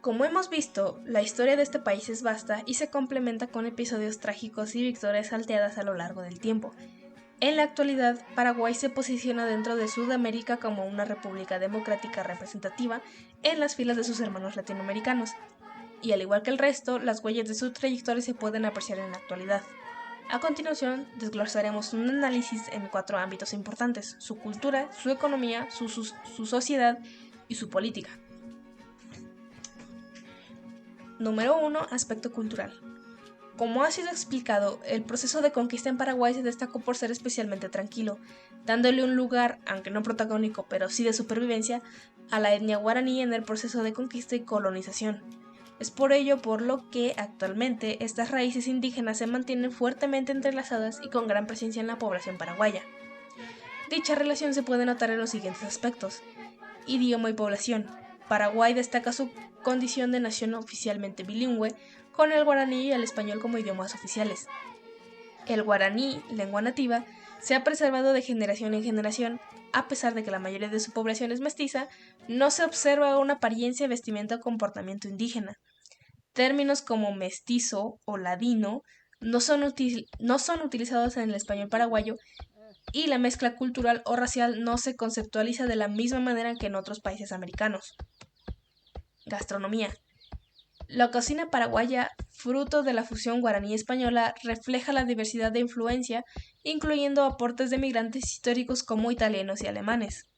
Como hemos visto, la historia de este país es vasta y se complementa con episodios trágicos y victorias salteadas a lo largo del tiempo. En la actualidad, Paraguay se posiciona dentro de Sudamérica como una república democrática representativa en las filas de sus hermanos latinoamericanos, y al igual que el resto, las huellas de su trayectoria se pueden apreciar en la actualidad. A continuación, desglosaremos un análisis en 4 ámbitos importantes: su cultura, su economía, su sociedad y su política. Número 1. Aspecto cultural. Como ha sido explicado, el proceso de conquista en Paraguay se destacó por ser especialmente tranquilo, dándole un lugar, aunque no protagónico, pero sí de supervivencia, a la etnia guaraní en el proceso de conquista y colonización. Es por ello por lo que actualmente estas raíces indígenas se mantienen fuertemente entrelazadas y con gran presencia en la población paraguaya. Dicha relación se puede notar en los siguientes aspectos: idioma y población. Paraguay destaca su condición de nación oficialmente bilingüe, con el guaraní y el español como idiomas oficiales. El guaraní, lengua nativa, se ha preservado de generación en generación, a pesar de que la mayoría de su población es mestiza. No se observa una apariencia, vestimenta o comportamiento indígena. Términos como mestizo o ladino no son utilizados en el español paraguayo, y la mezcla cultural o racial no se conceptualiza de la misma manera que en otros países americanos. Gastronomía. La cocina paraguaya, fruto de la fusión guaraní-española, refleja la diversidad de influencia, incluyendo aportes de migrantes históricos como italianos y alemanes.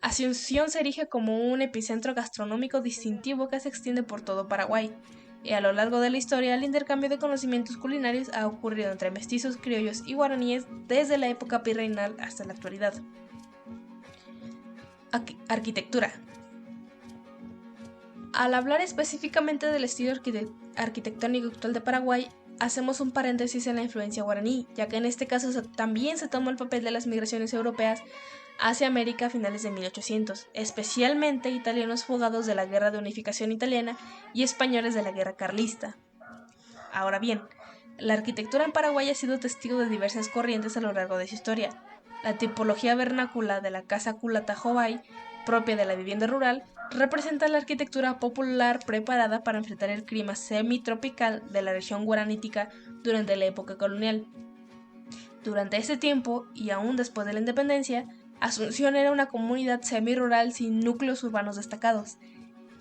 Asunción se erige como un epicentro gastronómico distintivo que se extiende por todo Paraguay, y a lo largo de la historia el intercambio de conocimientos culinarios ha ocurrido entre mestizos, criollos y guaraníes desde la época virreinal hasta la actualidad. Arquitectura. Al hablar específicamente del estilo arquitectónico actual de Paraguay, hacemos un paréntesis en la influencia guaraní, ya que en este caso también se tomó el papel de las migraciones europeas hacia América a finales de 1800, especialmente italianos fugados de la Guerra de Unificación Italiana y españoles de la Guerra Carlista. Ahora bien, la arquitectura en Paraguay ha sido testigo de diversas corrientes a lo largo de su historia. La tipología vernácula de la casa culata jovay, propia de la vivienda rural, representa la arquitectura popular preparada para enfrentar el clima semitropical de la región guaranítica durante la época colonial. Durante ese tiempo, y aún después de la independencia, Asunción era una comunidad semi-rural sin núcleos urbanos destacados.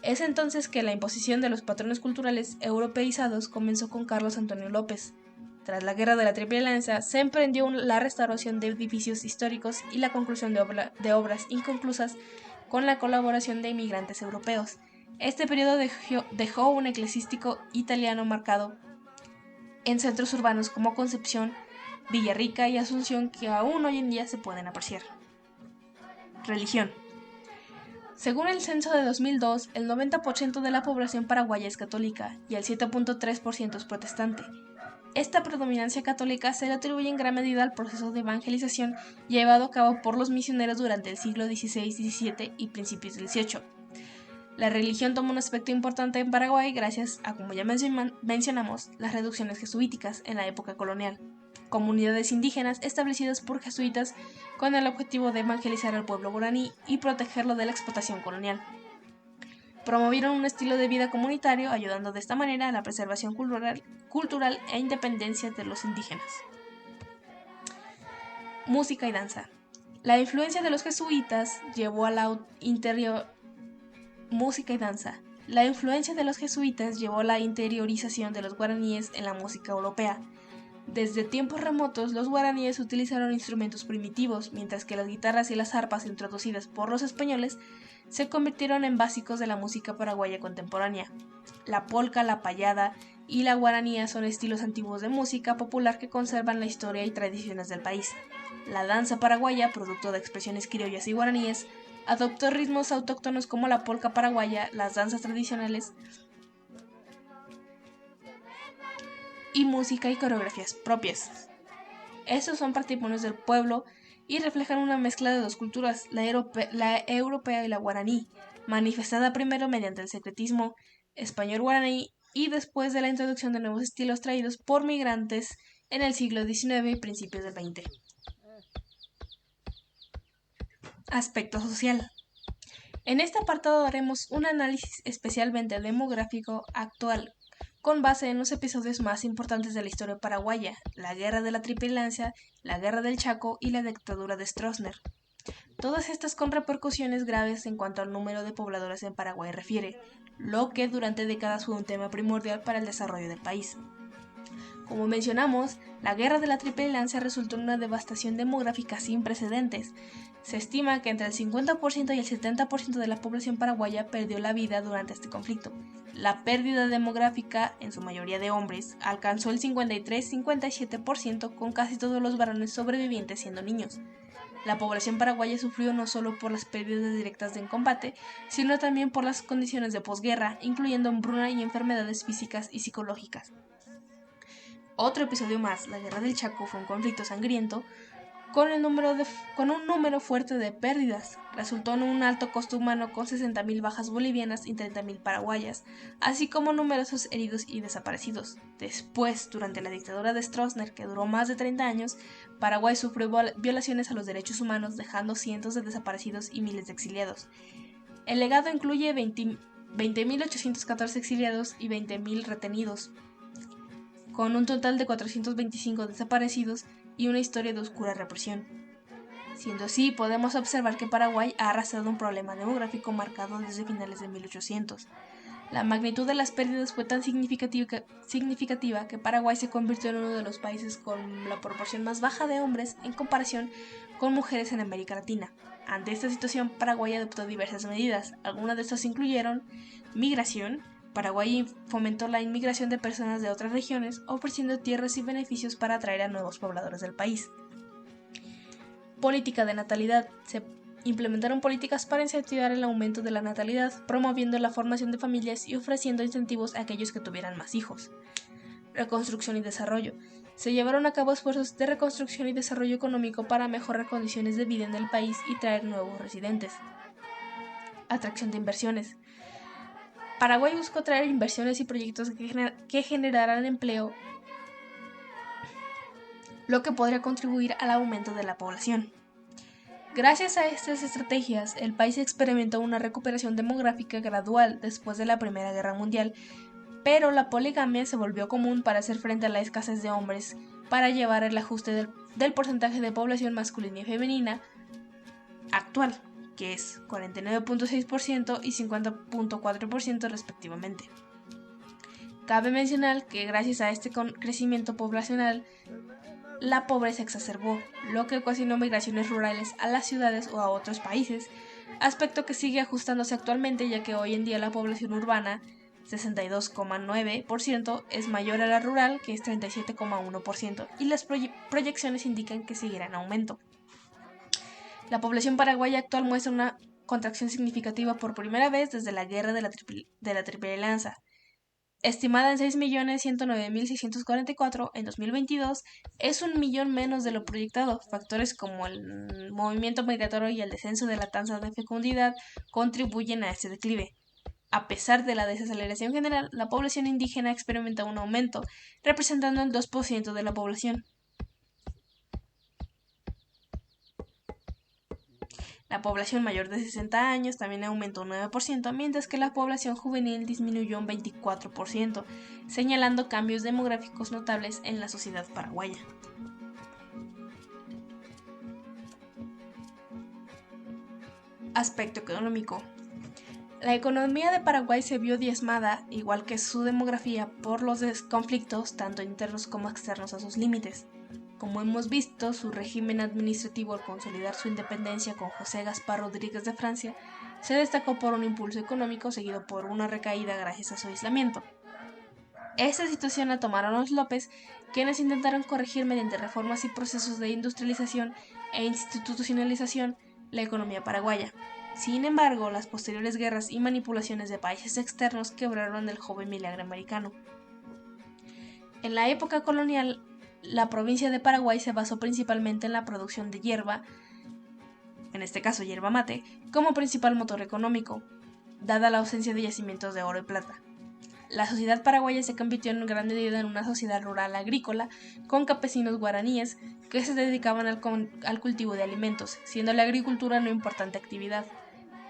Es entonces que la imposición de los patrones culturales europeizados comenzó con Carlos Antonio López. Tras la Guerra de la Triple Alianza, se emprendió la restauración de edificios históricos y la conclusión de obras inconclusas con la colaboración de inmigrantes europeos. Este periodo dejó un eclesiástico italiano marcado en centros urbanos como Concepción, Villarrica y Asunción, que aún hoy en día se pueden apreciar. Religión. Según el censo de 2002, el 90% de la población paraguaya es católica y el 7.3% es protestante. Esta predominancia católica se le atribuye en gran medida al proceso de evangelización llevado a cabo por los misioneros durante el siglo XVI, XVII y principios del XVIII. La religión toma un aspecto importante en Paraguay gracias a, como ya mencionamos, las reducciones jesuíticas en la época colonial. Comunidades indígenas establecidas por jesuitas con el objetivo de evangelizar al pueblo guaraní y protegerlo de la explotación colonial. Promovieron un estilo de vida comunitario, ayudando de esta manera a la preservación cultural e independencia de los indígenas. Música y danza. La influencia de los jesuitas llevó a la Música y danza. La influencia de los jesuitas llevó a la interiorización de los guaraníes en la música europea. Desde tiempos remotos, los guaraníes utilizaron instrumentos primitivos, mientras que las guitarras y las arpas introducidas por los españoles se convirtieron en básicos de la música paraguaya contemporánea. La polca, la payada y la guaranía son estilos antiguos de música popular que conservan la historia y tradiciones del país. La danza paraguaya, producto de expresiones criollas y guaraníes, adoptó ritmos autóctonos como la polca paraguaya, las danzas tradicionales y música y coreografías propias. Estos son patrimonios del pueblo y reflejan una mezcla de dos culturas, la europea y la guaraní, manifestada primero mediante el secretismo español-guaraní y después de la introducción de nuevos estilos traídos por migrantes en el siglo XIX y principios del XX. Aspecto social. En este apartado haremos un análisis especialmente demográfico actual, con base en los episodios más importantes de la historia paraguaya, la Guerra de la Triple Alianza, la Guerra del Chaco y la dictadura de Stroessner. Todas estas con repercusiones graves en cuanto al número de pobladores en Paraguay refiere, lo que durante décadas fue un tema primordial para el desarrollo del país. Como mencionamos, la Guerra de la Triple Alianza resultó en una devastación demográfica sin precedentes. Se estima que entre el 50% y el 70% de la población paraguaya perdió la vida durante este conflicto. La pérdida demográfica, en su mayoría de hombres, alcanzó el 53-57%, con casi todos los varones sobrevivientes siendo niños. La población paraguaya sufrió no solo por las pérdidas directas en combate, sino también por las condiciones de posguerra, incluyendo hambruna y enfermedades físicas y psicológicas. Otro episodio más, la Guerra del Chaco, fue un conflicto sangriento con un número fuerte de pérdidas. Resultó en un alto costo humano con 60.000 bajas bolivianas y 30.000 paraguayas, así como numerosos heridos y desaparecidos. Después, durante la dictadura de Stroessner, que duró más de 30 años, Paraguay sufrió violaciones a los derechos humanos, dejando cientos de desaparecidos y miles de exiliados. El legado incluye 20.814 exiliados y 20.000 retenidos, con un total de 425 desaparecidos y una historia de oscura represión. Siendo así, podemos observar que Paraguay ha arrastrado un problema demográfico marcado desde finales de 1800. La magnitud de las pérdidas fue tan significativa que Paraguay se convirtió en uno de los países con la proporción más baja de hombres en comparación con mujeres en América Latina. Ante esta situación, Paraguay adoptó diversas medidas. Algunas de estas incluyeron migración. Paraguay fomentó la inmigración de personas de otras regiones, ofreciendo tierras y beneficios para atraer a nuevos pobladores del país. Política de natalidad. Se implementaron políticas para incentivar el aumento de la natalidad, promoviendo la formación de familias y ofreciendo incentivos a aquellos que tuvieran más hijos. Reconstrucción y desarrollo. Se llevaron a cabo esfuerzos de reconstrucción y desarrollo económico para mejorar condiciones de vida en el país y traer nuevos residentes. Atracción de inversiones. Paraguay buscó traer inversiones y proyectos que generaran empleo, lo que podría contribuir al aumento de la población. Gracias a estas estrategias, el país experimentó una recuperación demográfica gradual después de la Primera Guerra Mundial, pero la poligamia se volvió común para hacer frente a la escasez de hombres, para llevar el ajuste del porcentaje de población masculina y femenina actual, que es 49.6% y 50.4% respectivamente. Cabe mencionar que gracias a este crecimiento poblacional, la pobreza exacerbó, lo que ocasionó migraciones rurales a las ciudades o a otros países, aspecto que sigue ajustándose actualmente, ya que hoy en día la población urbana, 62,9%, es mayor a la rural, que es 37,1%, y las proyecciones indican que seguirá en aumento. La población paraguaya actual muestra una contracción significativa por primera vez desde la Guerra de la Triple Alianza. Estimada en 6.109.644 en 2022, es 1.000.000 menos de lo proyectado. Factores como el movimiento migratorio y el descenso de la tasa de fecundidad contribuyen a este declive. A pesar de la desaceleración general, la población indígena experimenta un aumento, representando el 2% de la población. La población mayor de 60 años también aumentó un 9%, mientras que la población juvenil disminuyó un 24%, señalando cambios demográficos notables en la sociedad paraguaya. Aspecto económico. La economía de Paraguay se vio diezmada, igual que su demografía, por los conflictos tanto internos como externos a sus límites. Como hemos visto, su régimen administrativo al consolidar su independencia con José Gaspar Rodríguez de Francia se destacó por un impulso económico seguido por una recaída gracias a su aislamiento. Esta situación la tomaron los López, quienes intentaron corregir mediante reformas y procesos de industrialización e institucionalización la economía paraguaya. Sin embargo, las posteriores guerras y manipulaciones de países externos quebraron el joven milagro americano. En la época colonial, la provincia de Paraguay se basó principalmente en la producción de hierba, en este caso hierba mate, como principal motor económico, dada la ausencia de yacimientos de oro y plata. La sociedad paraguaya se convirtió en gran medida en una sociedad rural agrícola, con campesinos guaraníes que se dedicaban al cultivo de alimentos, siendo la agricultura una importante actividad.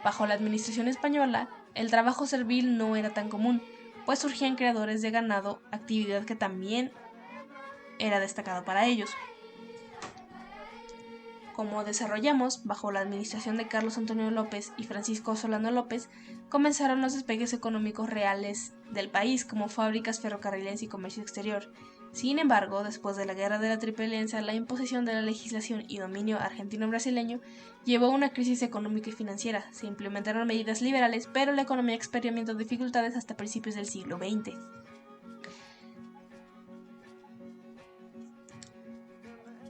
Bajo la administración española, el trabajo servil no era tan común, pues surgían criadores de ganado, actividad que también era destacado para ellos. Como desarrollamos, bajo la administración de Carlos Antonio López y Francisco Solano López, comenzaron los despegues económicos reales del país, como fábricas, ferrocarriles y comercio exterior. Sin embargo, después de la Guerra de la Triple Alianza, la imposición de la legislación y dominio argentino-brasileño llevó a una crisis económica y financiera. Se implementaron medidas liberales, pero la economía experimentó dificultades hasta principios del siglo XX.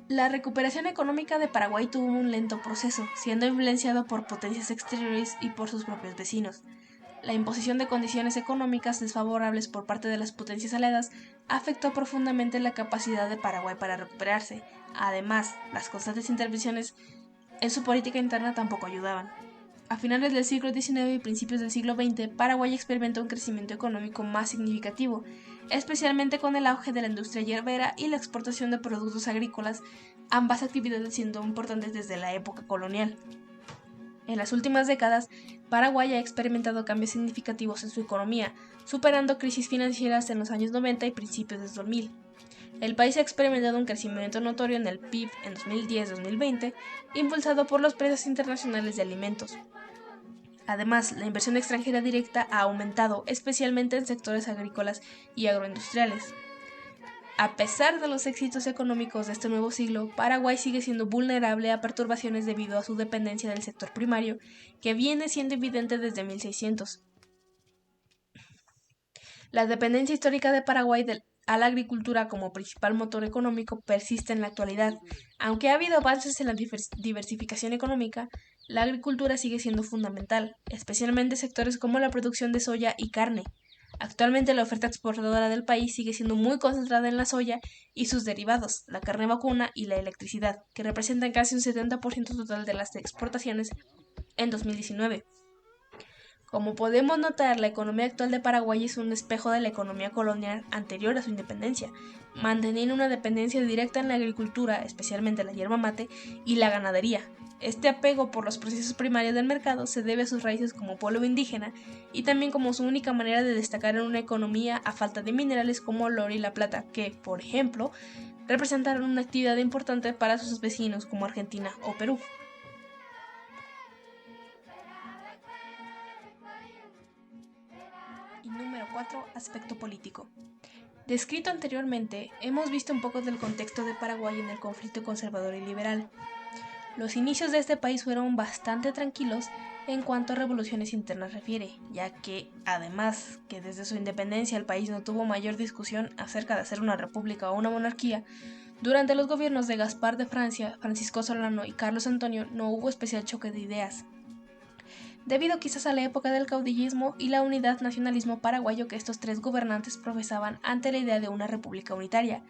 La recuperación económica de Paraguay tuvo un lento proceso, siendo influenciado por potencias exteriores y por sus propios vecinos. La imposición de condiciones económicas desfavorables por parte de las potencias aliadas afectó profundamente la capacidad de Paraguay para recuperarse. Además, las constantes intervenciones en su política interna tampoco ayudaban. A finales del siglo XIX y principios del siglo XX, Paraguay experimentó un crecimiento económico más significativo, especialmente con el auge de la industria hierbera y la exportación de productos agrícolas, ambas actividades siendo importantes desde la época colonial. En las últimas décadas, Paraguay ha experimentado cambios significativos en su economía, superando crisis financieras en los años 90 y principios de 2000. El país ha experimentado un crecimiento notorio en el PIB en 2010-2020, impulsado por los precios internacionales de alimentos. Además, la inversión extranjera directa ha aumentado, especialmente en sectores agrícolas y agroindustriales. A pesar de los éxitos económicos de este nuevo siglo, Paraguay sigue siendo vulnerable a perturbaciones debido a su dependencia del sector primario, que viene siendo evidente desde 1600. La dependencia histórica de Paraguay a la agricultura como principal motor económico persiste en la actualidad. Aunque ha habido avances en la diversificación económica, la agricultura sigue siendo fundamental, especialmente sectores como la producción de soya y carne. Actualmente la oferta exportadora del país sigue siendo muy concentrada en la soya y sus derivados, la carne vacuna y la electricidad, que representan casi un 70% total de las exportaciones en 2019. Como podemos notar, la economía actual de Paraguay es un espejo de la economía colonial anterior a su independencia, manteniendo una dependencia directa en la agricultura, especialmente la yerba mate, y la ganadería. Este apego por los procesos primarios del mercado se debe a sus raíces como pueblo indígena y también como su única manera de destacar en una economía a falta de minerales como el oro y la plata, que, por ejemplo, representaron una actividad importante para sus vecinos como Argentina o Perú. Y número 4. Aspecto político. Descrito anteriormente, hemos visto un poco del contexto de Paraguay en el conflicto conservador y liberal. Los inicios de este país fueron bastante tranquilos en cuanto a revoluciones internas refiere, ya que, además que desde su independencia el país no tuvo mayor discusión acerca de ser una república o una monarquía, durante los gobiernos de Gaspar de Francia, Francisco Solano y Carlos Antonio no hubo especial choque de ideas, debido quizás a la época del caudillismo y la unidad nacionalismo paraguayo que estos tres gobernantes profesaban ante la idea de una república unitaria.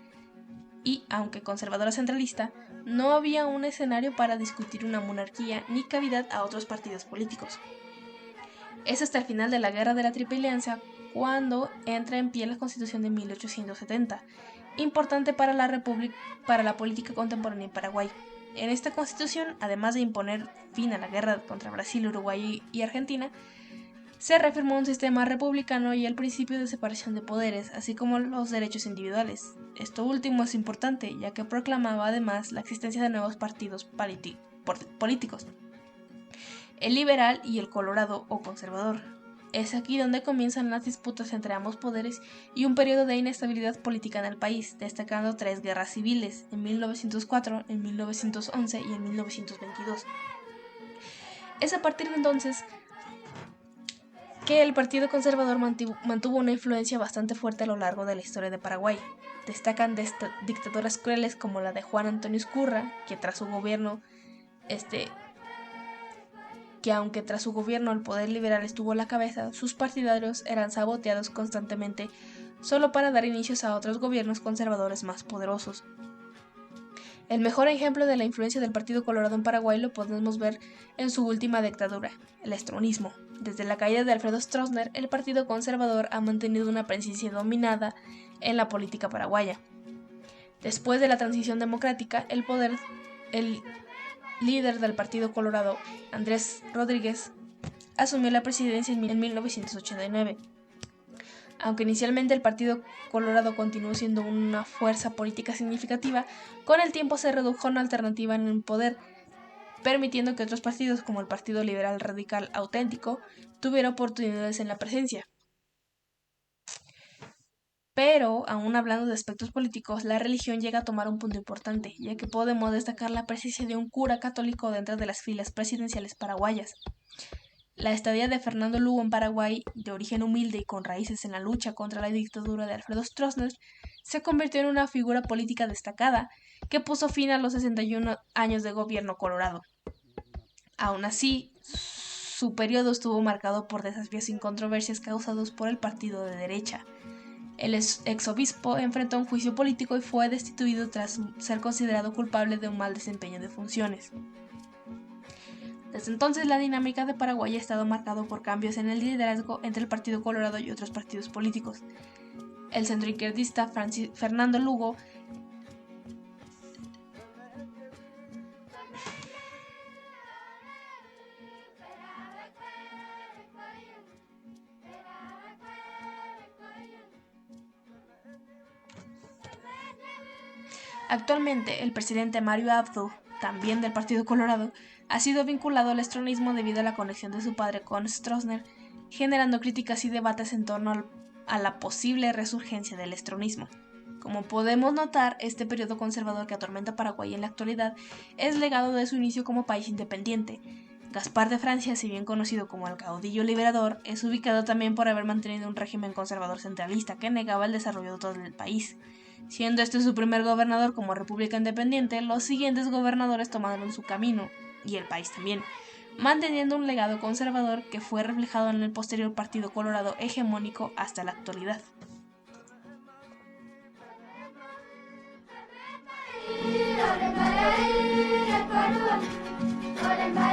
Y, aunque conservadora centralista, no había un escenario para discutir una monarquía ni cavidad a otros partidos políticos. Es hasta el final de la Guerra de la Triple Alianza cuando entra en pie la Constitución de 1870, importante para la política contemporánea en Paraguay. En esta constitución, además de imponer fin a la guerra contra Brasil, Uruguay y Argentina, se reafirmó un sistema republicano y el principio de separación de poderes, así como los derechos individuales. Esto último es importante, ya que proclamaba además la existencia de nuevos partidos políticos, el liberal y el colorado o conservador. Es aquí donde comienzan las disputas entre ambos poderes y un periodo de inestabilidad política en el país, destacando 3 guerras civiles, en 1904, en 1911 y en 1922. Es a partir de entonces que el Partido Conservador mantuvo una influencia bastante fuerte a lo largo de la historia de Paraguay. Destacan dictaduras crueles como la de Juan Antonio Ezcurra, que aunque tras su gobierno el poder liberal estuvo a la cabeza, sus partidarios eran saboteados constantemente solo para dar inicios a otros gobiernos conservadores más poderosos. El mejor ejemplo de la influencia del Partido Colorado en Paraguay lo podemos ver en su última dictadura, el estronismo. Desde la caída de Alfredo Stroessner, el Partido Conservador ha mantenido una presencia dominada en la política paraguaya. Después de la transición democrática, el líder del Partido Colorado, Andrés Rodríguez, asumió la presidencia en 1989. Aunque inicialmente el Partido Colorado continuó siendo una fuerza política significativa, con el tiempo se redujo a una alternativa en el poder, permitiendo que otros partidos, como el Partido Liberal Radical Auténtico, tuvieran oportunidades en la presidencia. Pero, aún hablando de aspectos políticos, la religión llega a tomar un punto importante, ya que podemos destacar la presencia de un cura católico dentro de las filas presidenciales paraguayas. La estadía de Fernando Lugo en Paraguay, de origen humilde y con raíces en la lucha contra la dictadura de Alfredo Stroessner, se convirtió en una figura política destacada que puso fin a los 61 años de gobierno colorado. Aún así, su periodo estuvo marcado por desafíos y controversias causados por el partido de derecha. El exobispo enfrentó un juicio político y fue destituido tras ser considerado culpable de un mal desempeño de funciones. Desde entonces, la dinámica de Paraguay ha estado marcado por cambios en el liderazgo entre el Partido Colorado y otros partidos políticos. El centroizquierdista Fernando Lugo Actualmente, el presidente Mario Abdo, también del Partido Colorado, ha sido vinculado al estronismo debido a la conexión de su padre con Stroessner, generando críticas y debates en torno a la posible resurgencia del estronismo. Como podemos notar, este periodo conservador que atormenta a Paraguay en la actualidad es legado de su inicio como país independiente. Gaspar de Francia, si bien conocido como el caudillo liberador, es ubicado también por haber mantenido un régimen conservador centralista que negaba el desarrollo de todo el país. Siendo este su primer gobernador como república independiente, los siguientes gobernadores tomaron su camino, y el país también, manteniendo un legado conservador que fue reflejado en el posterior Partido Colorado hegemónico hasta la actualidad. Hola,